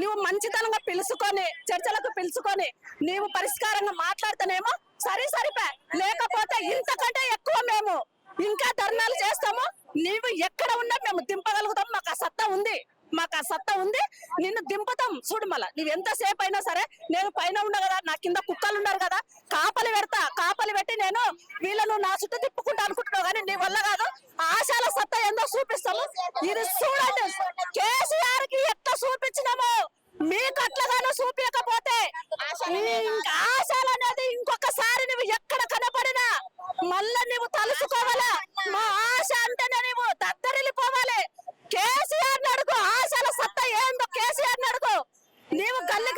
నువ్వు మంచితనంగా పిలుచుకొని చర్చలకు పిలుచుకొని నీవు పరిష్కారంగా మాట్లాడితేనేమో సరిపే, లేకపోతే ఇంతకంటే ఎక్కువ మేము ఇంకా ధర్నాలు చేస్తాము. నీవు ఎక్కడ ఉన్నా మేము దింపగలుగుతాం. మాకు ఆ సత్తా ఉంది. నిన్ను దింపుతాం. చూడు మళ్ళా నువ్వు ఎంతసేపు అయినా సరే, నేను పైన ఉన్నా కదా, నా కింద కుక్కలు ఉన్నారు కదా, కాపలి పెట్టి నేను వీళ్ళను నా చుట్టూ తిప్పుకుంటా అనుకుంటున్నావు, కానీ నీ వల్ల కాదు. ఆశాల సత్తా ఏందో చూపిస్తాము. ఇది చూడండి, కేసీఆర్ కి ఎట్లా చూపించినాము, మీకు అట్లగానో చూపించకపోతే ఆశాలు అనేది ఇంకొకసారి నువ్వు ఎక్కడ కనపడినా మళ్ళా నువ్వు తలుసుకోవాలా. మా ఆశ అంటేనే నువ్వు దద్దరిల్లిపోవాలి. కేసీఆర్ అడుగు, ఆశల సత్తా ఏందో కేసీఆర్ అడుగు. నీవు గల్లి